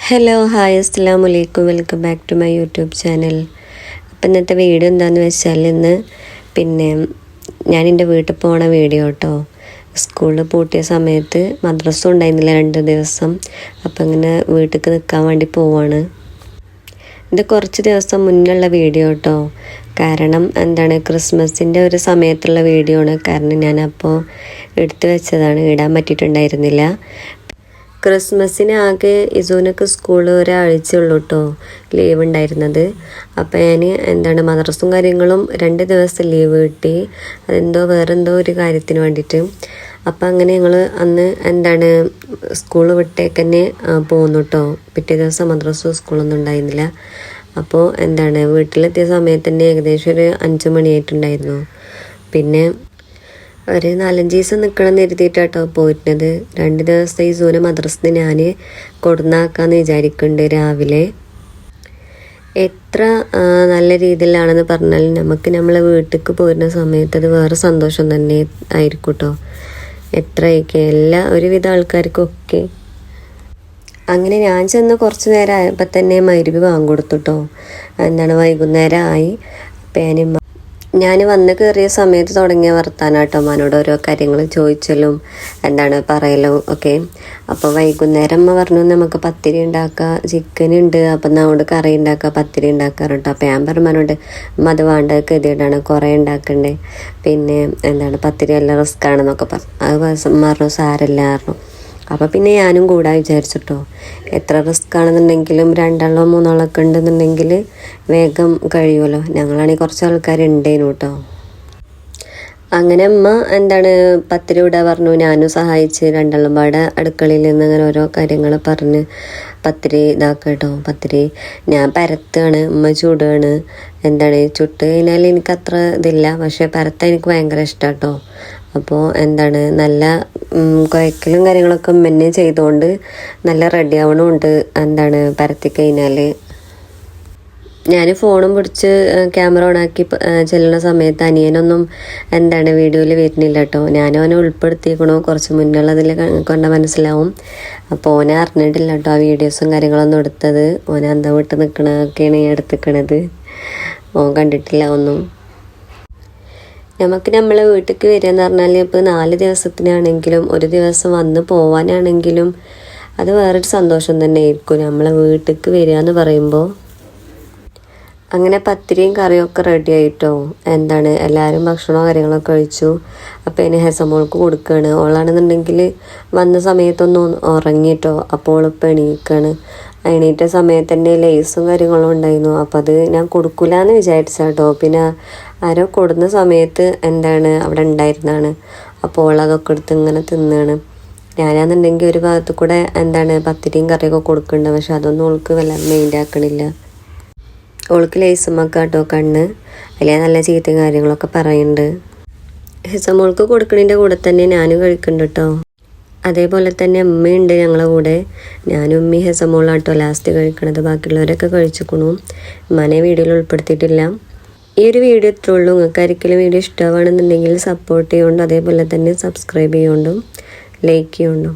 Hello hi അസ്സലാമു അലൈക്കും welcome back to my YouTube channel. അപ്പം ഇന്നത്തെ വീഡിയോ എന്താണെന്ന് വെച്ചാൽ ഞാൻ എൻ്റെ വീട്ടിൽ പോണ വീഡിയോ കേട്ടോ. സ്കൂളിൽ പൂട്ടിയ സമയത്ത് മദ്രസ ഉണ്ടായിരുന്നില്ല 2 ദിവസം. അപ്പം ഇങ്ങനെ വീട്ടിലേക്ക് നിൽക്കാൻ വേണ്ടി പോവാണ്. ഇത് കുറച്ച് ദിവസം മുന്നുള്ള വീഡിയോ കേട്ടോ. കാരണം ക്രിസ്മസിൻ്റെ ഒരു സമയത്തുള്ള വീഡിയോ ആണ്. കാരണം ഞാനപ്പോൾ എടുത്തു വെച്ചതാണ്, ഇടാൻ പറ്റിയിട്ടുണ്ടായിരുന്നില്ല. ക്രിസ്മസിന് ആകെ ഇസൂനൊക്കെ സ്കൂളിൽ ഒരാഴ്ച ഉള്ളൂ കേട്ടോ ലീവ് ഉണ്ടായിരുന്നത്. അപ്പോൾ ഞാൻ മദ്രസും കാര്യങ്ങളും 2 ദിവസം ലീവ് കിട്ടി. അതെന്തോ വേറെന്തോ ഒരു കാര്യത്തിന് വേണ്ടിയിട്ട്. അപ്പം അങ്ങനെ ഞങ്ങൾ അന്ന് സ്കൂൾ വിട്ടേക്ക് തന്നെ പോന്നു കേട്ടോ. പിറ്റേ ദിവസം മദ്രസും സ്കൂളൊന്നും ഉണ്ടായിരുന്നില്ല. അപ്പോൾ വീട്ടിലെത്തിയ സമയത്ത് തന്നെ ഏകദേശം ഒരു 5 മണിയായിട്ടുണ്ടായിരുന്നു. പിന്നെ ഒരു 4-5 ദിവസം നിൽക്കണം കരുതിയിട്ടാട്ടോ പോയിരുന്നത്. 2 ദിവസത്തെ ഈ സൂന മദ്രസിന് ഞാൻ കൊടുന്നാക്കാന്ന് വിചാരിക്കുന്നുണ്ട് രാവിലെ. എത്ര നല്ല രീതിയിലാണെന്ന് പറഞ്ഞാൽ നമുക്ക് നമ്മളെ വീട്ടിലേക്ക് പോരുന്ന സമയത്ത് അത് വേറെ സന്തോഷം തന്നെ ആയിരിക്കും കേട്ടോ. എത്രയൊക്കെ ഒരുവിധ ആൾക്കാർക്കൊക്കെ. അങ്ങനെ ഞാൻ ചെന്ന് കുറച്ച് നേരം ആയപ്പോൾ തന്നെ മഗ്‌രിബ് ബാങ്ക് കൊടുത്തു കേട്ടോ. വൈകുന്നേരം ആയി. അപ്പം ഞാൻ വന്ന് കയറിയ സമയത്ത് തുടങ്ങിയ വർത്താനാട്ടോ അമ്മനോട് ഓരോ കാര്യങ്ങൾ ചോദിച്ചലും പറയലും ഒക്കെ. അപ്പോൾ വൈകുന്നേരം അമ്മ പറഞ്ഞു നമുക്ക് പത്തിരി ഉണ്ടാക്കുക, ചിക്കൻ ഉണ്ട്, അപ്പം നമ്മോട് കറി ഉണ്ടാക്കുക, പത്തിരി ഉണ്ടാക്കാറുണ്ട്. അപ്പോൾ ഞാൻ പറഞ്ഞോട് അമ്മ അത് വേണ്ട, ഗതിയിടാണ്, കുറേ ഉണ്ടാക്കണ്ടേ, പിന്നെ പത്തിരി എല്ലാം റിസ്ക് ആണെന്നൊക്കെ പറഞ്ഞു. അത് പറഞ്ഞു സാരമില്ല പറഞ്ഞു. അപ്പോൾ പിന്നെ ഞാനും കൂടാ വിചാരിച്ചിട്ടോ. എത്ര റിസ്ക് ആണെന്നുണ്ടെങ്കിലും 2 3 ഉണ്ടെന്നുണ്ടെങ്കിൽ വേഗം കഴിയുമല്ലോ. ഞങ്ങളാണെങ്കിൽ കുറച്ച് ആൾക്കാരുണ്ടേനു കേട്ടോ. അങ്ങനെ അമ്മ പത്തിരി ഇടാൻ പറഞ്ഞു. ഞാനും സഹായിച്ച് 2 പാടെ അടുക്കളയിൽ നിന്ന് അങ്ങനെ ഓരോ കാര്യങ്ങൾ പറഞ്ഞ് പത്തിരി കേട്ടോ. പത്തിരി ഞാൻ പരത്തുകയാണ്, അമ്മ ചൂടുകയാണ്. ചുട്ട് കഴിഞ്ഞാൽ എനിക്കത്ര ഇതില്ല, പക്ഷേ പരത്താൻ എനിക്ക് ഭയങ്കര ഇഷ്ടം കേട്ടോ. അപ്പോൾ നല്ല കുഴക്കലും കാര്യങ്ങളൊക്കെ മുന്നേ ചെയ്തുകൊണ്ട് നല്ല റെഡി ആവണമുണ്ട്. പരത്തി കഴിഞ്ഞാൽ ഞാൻ ഫോണും പിടിച്ച് ക്യാമറ ഓണാക്കി ചെല്ലുന്ന സമയത്ത് അനിയനൊന്നും വീഡിയോയിൽ വരുന്നില്ല കേട്ടോ. ഞാനവനെ ഉൾപ്പെടുത്തിക്കണോ കുറച്ച് മുന്നുള്ളതിൽ കൊണ്ട് മനസ്സിലാവും. അപ്പോൾ ഓനെ അറിഞ്ഞിട്ടില്ല കേട്ടോ ആ വീഡിയോസും കാര്യങ്ങളൊന്നും എടുത്തത്. ഓനെ അന്തം വിട്ട് നിൽക്കണതൊക്കെയാണ് ഈ എടുത്തിക്കണത്. ഓൻ കണ്ടിട്ടില്ല ഒന്നും. നമുക്ക് നമ്മളെ വീട്ടിലേക്ക് വരിക എന്ന് പറഞ്ഞാൽ ഇപ്പോൾ 4 ദിവസത്തിനാണെങ്കിലും 1 ദിവസം വന്ന് പോവാനാണെങ്കിലും അത് വേറൊരു സന്തോഷം തന്നെ ആയിരിക്കും നമ്മളെ വീട്ടിലേക്ക് വരിക എന്ന് പറയുമ്പോൾ. അങ്ങനെ പത്തിരിയും കറിയൊക്കെ റെഡി ആയിട്ടോ. എല്ലാവരും ഭക്ഷണവും കാര്യങ്ങളൊക്കെ കഴിച്ചു. അപ്പോൾ ഇനി ഹെസമോൾക്ക് കൊടുക്കുകയാണ്. ഓളാണെന്നുണ്ടെങ്കിൽ വന്ന സമയത്തൊന്നും ഉറങ്ങിയിട്ടോ. അപ്പോൾ ഇപ്പോൾ എണീക്കുകയാണ്. എണീറ്റ സമയത്ത് തന്നെ ലേസും കാര്യങ്ങളും ഉണ്ടായിരുന്നു. അപ്പോൾ അത് ഞാൻ കൊടുക്കില്ല എന്ന് വിചാരിച്ചാട്ടോ. പിന്നെ ആരോ കൊടുന്ന സമയത്ത് അവിടെ ഉണ്ടായിരുന്നതാണ്. അപ്പോൾ അതൊക്കെ എടുത്ത് ഇങ്ങനെ തിന്നാണ്. ഞാനാണെന്നുണ്ടെങ്കിൽ ഒരു ഭാഗത്ത് കൂടെ പത്തിരിയും കറിയൊക്കെ കൊടുക്കുന്നുണ്ട്. പക്ഷെ അതൊന്നും ഓൾക്ക് വല്ലാതെ മെയിൻ്റ് ആക്കണില്ല. ഓൾക്ക് ലേസുമൊക്കെ കേട്ടോ കണ്ണ്. അതിലെ നല്ല ചീത്തയും കാര്യങ്ങളൊക്കെ പറയുന്നുണ്ട്. ഹിസമോൾക്ക് കൊടുക്കണതിൻ്റെ കൂടെ തന്നെ ഞാനും കഴിക്കുന്നുണ്ട് കേട്ടോ. അതേപോലെ തന്നെ അമ്മയുണ്ട് ഞങ്ങളെ കൂടെ. ഞാനും ഉമ്മി ഹെസമോളാട്ടോ ലാസ്റ്റ് കഴിക്കണത്. ബാക്കിയുള്ളവരൊക്കെ കഴിച്ചിക്കണു. ഉമ്മാനെ വീഡിയോയിൽ ഉൾപ്പെടുത്തിയിട്ടില്ല. ഈ ഒരു വീഡിയോ ഇത്രേ ഉള്ളൂ. നിങ്ങൾക്ക് ആർക്കെങ്കിലും വീഡിയോ ഇഷ്ടമാണെന്നുണ്ടെങ്കിൽ സപ്പോർട്ട് ചെയ്യുന്നുണ്ട്. അതേപോലെ തന്നെ സബ്സ്ക്രൈബ് ചെയ്യുന്നുണ്ടും ലൈക്ക് ചെയ്യുന്നുണ്ടും.